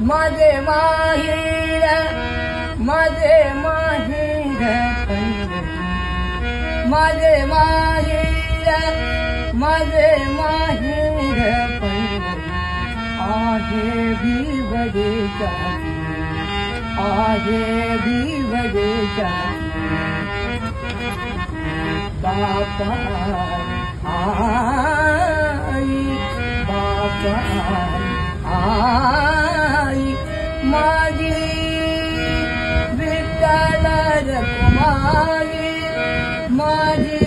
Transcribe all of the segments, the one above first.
माझे माहेर माझे माहेर माझे माहेर माझे माहेर आहे भिवडे जाती आहे भिवडे जाती बापा आई बापा आई माझी विठ्ठल रखुमाई माझी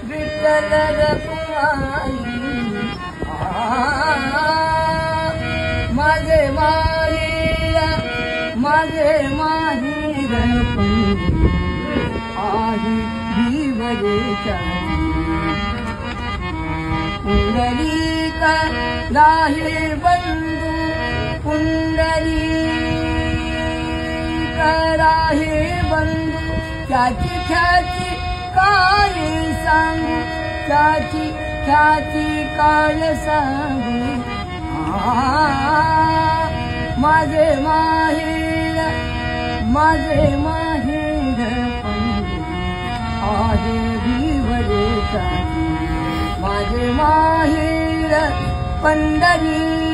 विठ्ठल रखुमाई माझे माहेर माझे माहेर आहे भिवडे जाती पुंडलिक राहे बंधू पुंडलिक राहे बंधू त्याची ख्याती काय सांगू त्याची ख्याती काय सांगू माझे माहेर आहे भिवडे जाती माझे माहेर पंढरी